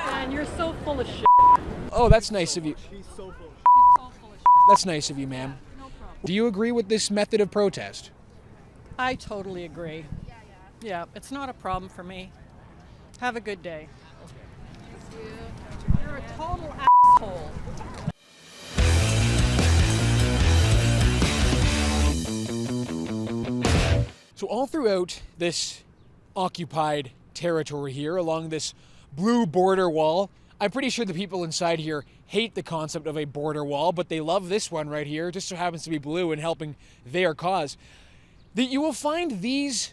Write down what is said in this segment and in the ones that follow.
Man, you're so full of shit. Oh, that's nice of you. She's so full of shit. That's nice of you, ma'am. No problem. Do you agree with this method of protest? I totally agree. Yeah, it's not a problem for me. Have a good day. You're a total asshole. So all throughout this occupied territory here, along this blue border wall, I'm pretty sure the people inside here hate the concept of a border wall, but they love this one right here. It just so happens to be blue and helping their cause. That you will find these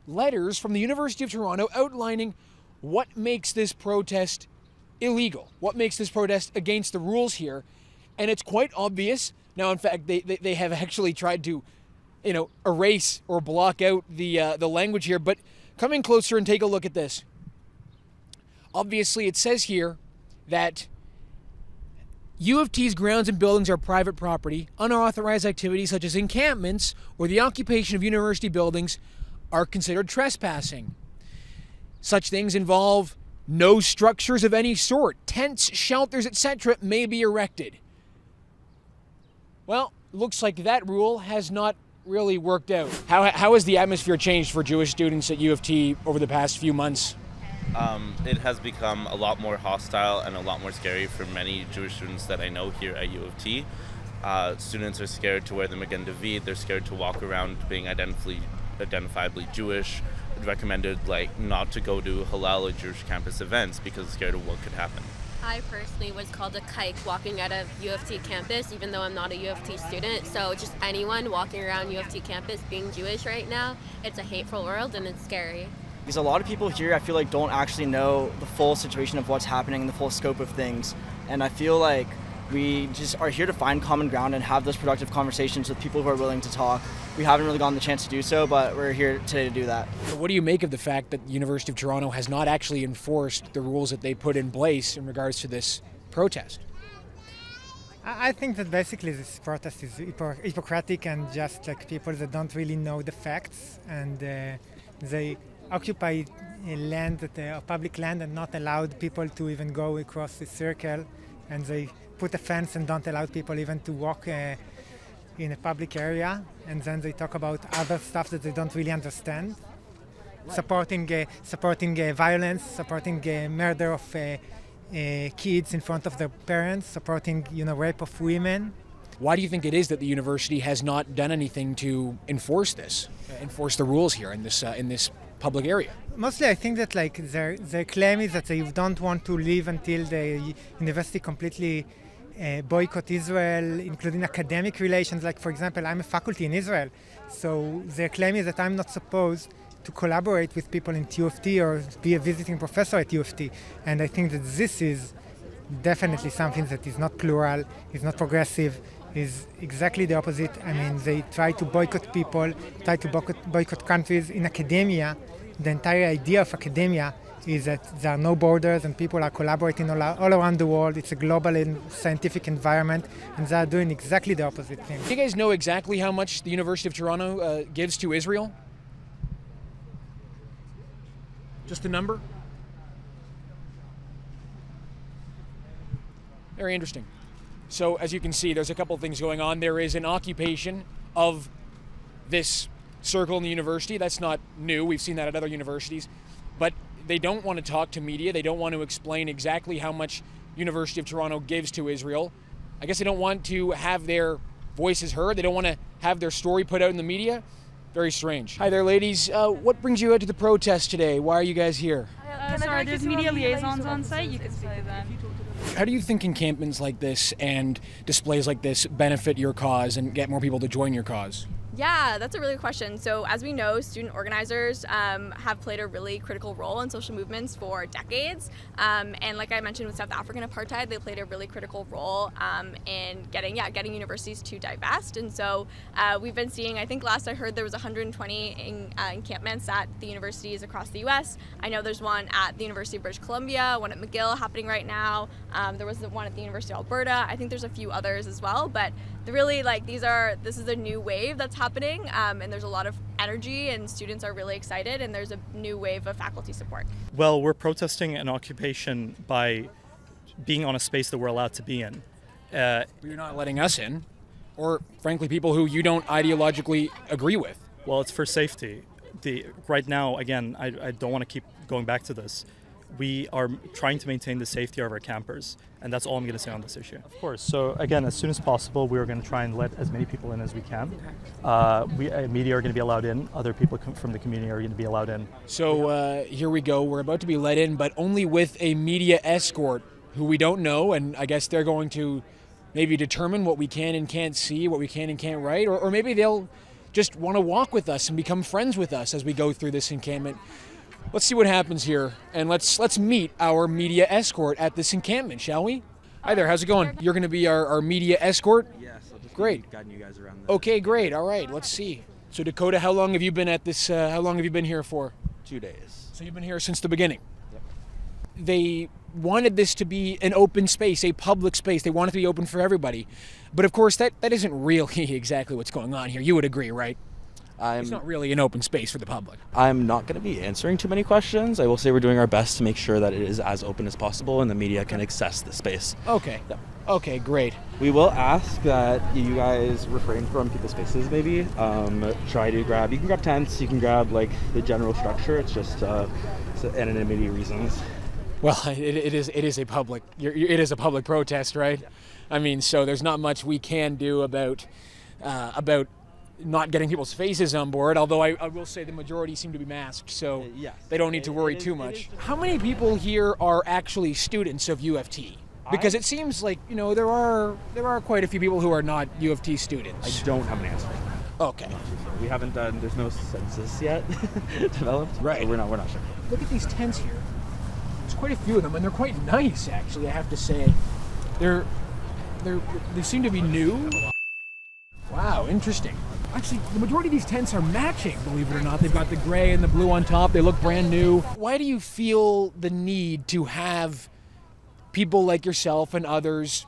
letters from the University of Toronto outlining what makes this protest illegal, what makes this protest against the rules here. And it's quite obvious. Now, in fact, they have actually tried to, erase or block out the language here, but come in closer and take a look at this. Obviously, it says here that UofT's grounds and buildings are private property. Unauthorized activities such as encampments or the occupation of university buildings are considered trespassing. Such things involve no structures of any sort. Tents, shelters, etc. may be erected. Well, looks like that rule has not really worked out. How has the atmosphere changed for Jewish students at UofT over the past few months? It has become a lot more hostile and a lot more scary for many Jewish students that I know here at UofT. Students are scared to wear the Magen David. They're scared to walk around being identifiably Jewish. Recommended not to go to halal or Jewish campus events because they're scared of what could happen. I personally was called a kike walking out of UofT campus, even though I'm not a UofT student. So just anyone walking around UofT campus being Jewish right now, it's a hateful world and it's scary. Because a lot of people here, I feel like, don't actually know the full situation of what's happening and the full scope of things. And I feel like we just are here to find common ground and have those productive conversations with people who are willing to talk. We haven't really gotten the chance to do so, but we're here today to do that. What do you make of the fact that the University of Toronto has not actually enforced the rules that they put in place in regards to this protest? I think that basically this protest is hypocritic and just like people that don't really know the facts, and they occupy land, public land, and not allowed people to even go across the circle, and they put a fence and don't allow people even to walk in a public area, and then they talk about other stuff that they don't really understand. Right. Supporting violence, supporting murder of kids in front of their parents, supporting rape of women. Why do you think it is that the university has not done anything to enforce the rules here in this public area? Mostly, I think that their claim is that they don't want to leave until the university completely boycott Israel, including academic relations. Like, for example, I'm a faculty in Israel, so their claim is that I'm not supposed to collaborate with people in UofT or be a visiting professor at UofT. And I think that this is definitely something that is not plural, is not progressive, is exactly the opposite. I mean, they try to boycott people, try to boycott countries. In academia, the entire idea of academia is that there are no borders and people are collaborating all around the world. It's a global and scientific environment, and they are doing exactly the opposite thing. Do you guys know exactly how much the University of Toronto gives to Israel? Just a number? Very interesting. So as you can see, there's a couple of things going on. There is an occupation of this circle in the university. That's not new. We've seen that at other universities. But they don't want to talk to media. They don't want to explain exactly how much University of Toronto gives to Israel. I guess they don't want to have their voices heard. They don't want to have their story put out in the media. Very strange. Hi there, ladies. What brings you out to the protest today? Why are you guys here? Sorry, there's media liaisons on site. You can say that. How do you think encampments like this and displays like this benefit your cause and get more people to join your cause? Yeah, that's a really good question. So as we know, student organizers have played a really critical role in social movements for decades. And like I mentioned with South African apartheid, they played a really critical role in getting universities to divest. And so we've been seeing, I think last I heard there was 120 encampments at the universities across the US. I know there's one at the University of British Columbia, one at McGill happening right now. There was one at the University of Alberta. I think there's a few others as well, but really this is a new wave that's happening, and there's a lot of energy, and students are really excited, and there's a new wave of faculty support. Well, we're protesting an occupation by being on a space that we're allowed to be in. You're not letting us in, or frankly, people who you don't ideologically agree with. Well, it's for safety. Right now, again, I don't want to keep going back to this. We are trying to maintain the safety of our campers, and that's all I'm going to say on this issue. Of course. So again, as soon as possible, we are going to try and let as many people in as we can. Media are going to be allowed in. Other people from the community are going to be allowed in. So here we go. We're about to be let in, but only with a media escort who we don't know, and I guess they're going to maybe determine what we can and can't see, what we can and can't write, or maybe they'll just want to walk with us and become friends with us as we go through this encampment. Let's see what happens here, and let's meet our media escort at this encampment, shall we? Hi there, how's it going? You're going to be our media escort? Yes, I'll just great. be guiding you guys around. Okay, great. All right, let's see. So Dakota, how long have you been at this? How long have you been here for? 2 days. So you've been here since the beginning. Yep. They wanted this to be an open space, a public space. They want it to be open for everybody. But of course, that isn't really exactly what's going on here. You would agree, right? It's not really an open space for the public. I'm not going to be answering too many questions. I will say we're doing our best to make sure that it is as open as possible and the media can access the space. Okay. Yep. Okay, great. We will ask that you guys refrain from people's spaces maybe. Try to grab, you can grab tents, you can grab like the general structure. It's just anonymity reasons. Well, it is a public protest, right? Yeah. I mean, so there's not much we can do about not getting people's faces on board, although I will say the majority seem to be masked, so yes. They don't need to worry too much. How many people here are actually students of UofT? Because it seems like, there are quite a few people who are not UofT students. I don't have an answer. Okay. We haven't done, there's no census yet developed. Right. So we're not sure. Look at these tents here. There's quite a few of them, and they're quite nice, actually, I have to say. They seem to be new. Wow, interesting. Actually, the majority of these tents are matching, believe it or not. They've got the gray and the blue on top. They look brand new. Why do you feel the need to have people like yourself and others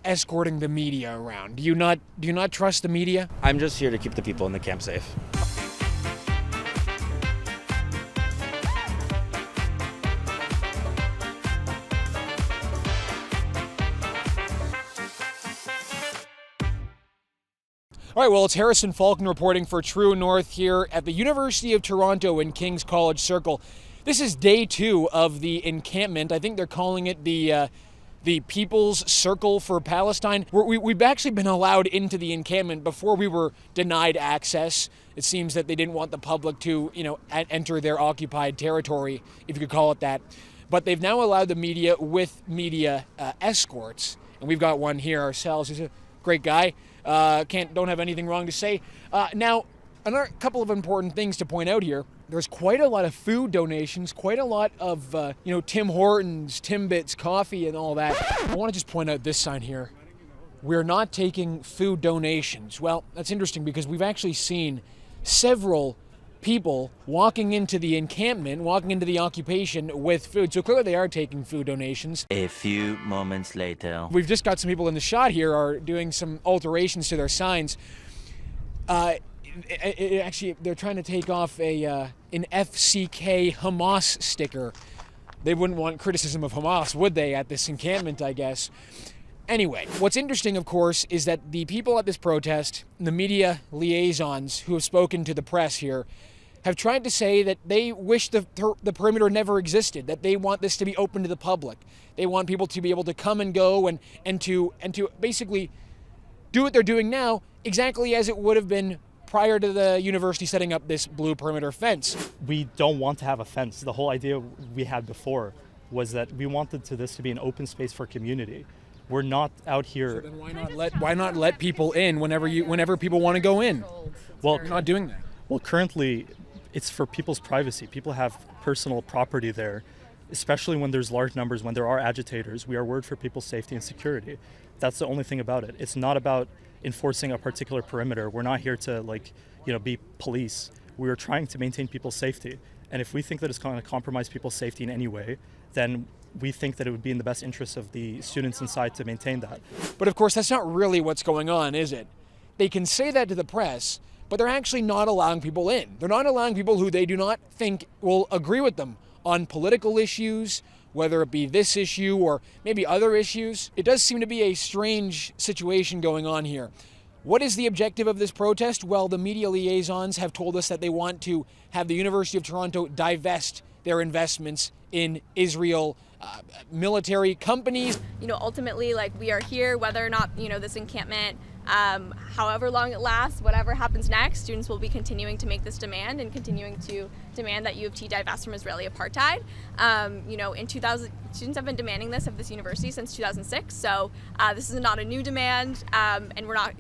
escorting the media around? Do you not trust the media? I'm just here to keep the people in the camp safe. All right, well, it's Harrison Faulkner reporting for True North here at the University of Toronto in King's College Circle. This is day 2 of the encampment. I think they're calling it the People's Circle for Palestine. We've actually been allowed into the encampment before we were denied access. It seems that they didn't want the public to, enter their occupied territory, if you could call it that. But they've now allowed the media with media escorts, and we've got one here ourselves. He's a great guy. Don't have anything wrong to say. Now, another couple of important things to point out here. There's quite a lot of food donations, quite a lot of, Tim Hortons, Timbits, coffee, and all that. I want to just point out this sign here. We're not taking food donations. Well, that's interesting because we've actually seen several people walking into the encampment, walking into the occupation with food. So clearly they are taking food donations. A few moments later. We've just got some people in the shot here are doing some alterations to their signs. Actually, they're trying to take off an FCK Hamas sticker. They wouldn't want criticism of Hamas, would they, at this encampment, I guess. Anyway, what's interesting, of course, is that the people at this protest, the media liaisons who have spoken to the press here, have tried to say that they wish the perimeter never existed, that they want this to be open to the public. They want people to be able to come and go and to basically do what they're doing now exactly as it would have been prior to the university setting up this blue perimeter fence. We don't want to have a fence. The whole idea we had before was that we wanted this to be an open space for community. We're not out here. So then why not let people in whenever people want to go in? Well, you're not doing that. Well, currently, it's for people's privacy. People have personal property there, especially when there's large numbers, when there are agitators. We are worried for people's safety and security. That's the only thing about it. It's not about enforcing a particular perimeter. We're not here to be police. We are trying to maintain people's safety. And if we think that it's going to compromise people's safety in any way, then we think that it would be in the best interest of the students inside to maintain that. But of course, that's not really what's going on, is it? They can say that to the press, but they're actually not allowing people in. They're not allowing people who they do not think will agree with them on political issues, whether it be this issue or maybe other issues. It does seem to be a strange situation going on here. What is the objective of this protest? Well, the media liaisons have told us that they want to have the University of Toronto divest their investments in Israel military companies. Ultimately, we are here, whether or not, this encampment, however long it lasts, whatever happens next, students will be continuing to make this demand and continuing to demand that UofT divest from Israeli apartheid. Students have been demanding this of this university since 2006, so this is not a new demand, and we're not,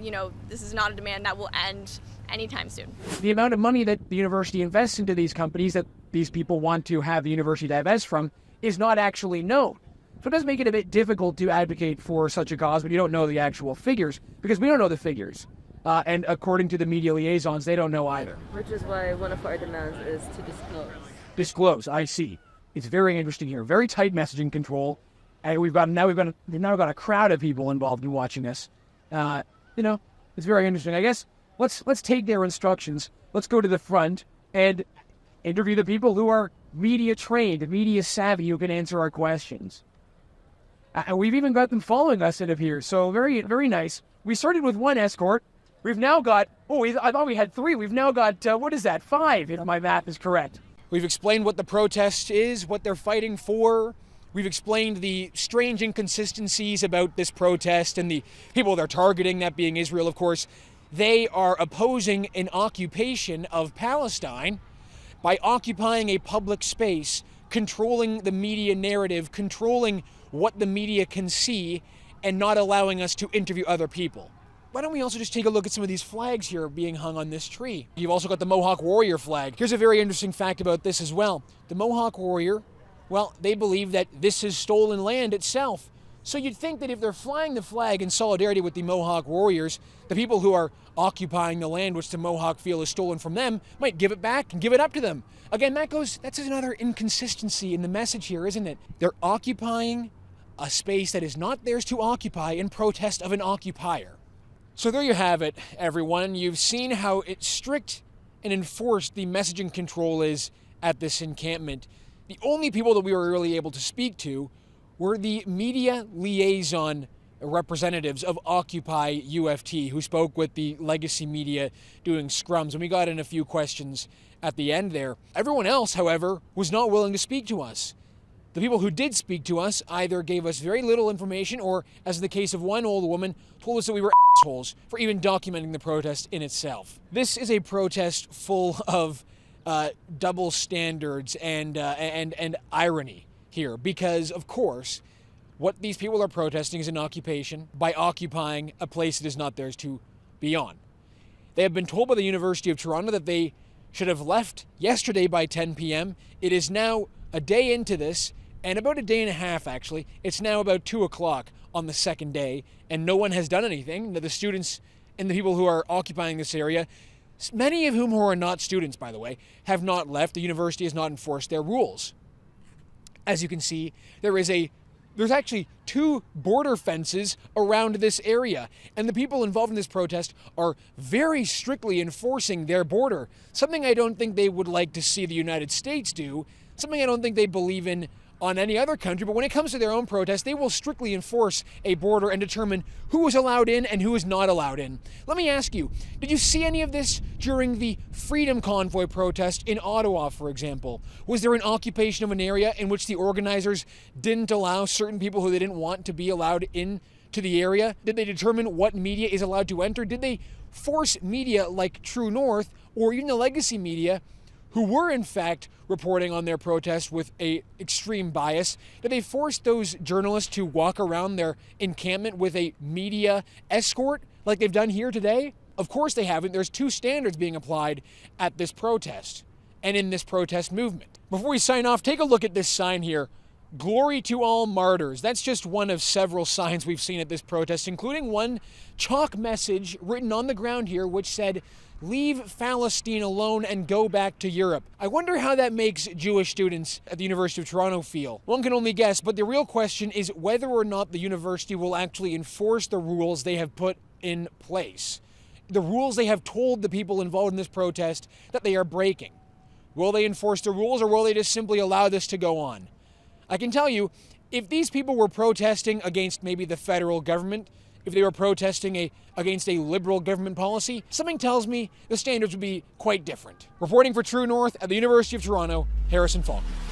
this is not a demand that will end anytime soon. The amount of money that the university invests into these companies that these people want to have the university divest from is not actually known. So it does make it a bit difficult to advocate for such a cause when you don't know the actual figures, because we don't know the figures. And according to the media liaisons, they don't know either. Which is why one of our demands is to disclose. Disclose, I see. It's very interesting here. Very tight messaging control. And we've now got a crowd of people involved in watching this. It's very interesting. I guess let's take their instructions. Let's go to the front and interview the people who are media trained, media savvy, who can answer our questions. And we've even got them following us, it appears. So very, very nice. We started with one escort. We've now got, I thought we had 3. We've now got, 5, if my math is correct. We've explained what the protest is, what they're fighting for. We've explained the strange inconsistencies about this protest and the people they're targeting, that being Israel, of course. They are opposing an occupation of Palestine by occupying a public space, controlling the media narrative, controlling what the media can see, and not allowing us to interview other people. Why don't we also just take a look at some of these flags here being hung on this tree? You've also got the Mohawk Warrior flag. Here's a very interesting fact about this as well. The Mohawk Warrior, well, they believe that this is stolen land itself. So you'd think that if they're flying the flag in solidarity with the Mohawk Warriors, the people who are occupying the land which the Mohawk feel is stolen from them might give it back and give it up to them. Again, that's another inconsistency in the message here, isn't it? They're occupying a space that is not theirs to occupy in protest of an occupier. So there you have it, everyone. You've seen how strict and enforced the messaging control is at this encampment. The only people that we were really able to speak to were the media liaison representatives of Occupy UofT, who spoke with the legacy media doing scrums, and we got in a few questions at the end there. Everyone else, however, was not willing to speak to us. The people who did speak to us either gave us very little information or, as in the case of one old woman, told us that we were assholes for even documenting the protest in itself. This is a protest full of double standards and irony here, because, of course, what these people are protesting is an occupation by occupying a place that is not theirs to be on. They have been told by the University of Toronto that they should have left yesterday by 10 p.m. It is now a day into this, and about a day and a half, actually. It's now about 2 o'clock on the second day, and no one has done anything. The students and the people who are occupying this area, many of whom who are not students, by the way, have not left. The university has not enforced their rules. As you can see, there's actually 2 border fences around this area, and the people involved in this protest are very strictly enforcing their border, something I don't think they would like to see the United States do, something I don't think they believe in on any other country, but when it comes to their own protest, they will strictly enforce a border and determine who is allowed in and who is not allowed in. Let me ask you, did you see any of this during the Freedom Convoy protest in Ottawa, for example? Was there an occupation of an area in which the organizers didn't allow certain people who they didn't want to be allowed in to the area? Did they determine what media is allowed to enter? Did they force media like True North or even the legacy media, who were in fact reporting on their protest with a extreme bias, did they force those journalists to walk around their encampment with a media escort like they've done here today? Of course they haven't. There's 2 standards being applied at this protest and in this protest movement. Before we sign off, take a look at this sign here. Glory to all martyrs. That's just one of several signs we've seen at this protest, including one chalk message written on the ground here which said, "Leave Palestine alone and go back to Europe." I wonder how that makes Jewish students at the University of Toronto feel. One can only guess, but the real question is whether or not the university will actually enforce the rules they have put in place. the rules they have told the people involved in this protest that they are breaking. Will they enforce the rules, or will they just simply allow this to go on? I can tell you, if these people were protesting against maybe the federal government, if they were protesting against a liberal government policy, something tells me the standards would be quite different. Reporting for True North at the University of Toronto, Harrison Faulkner.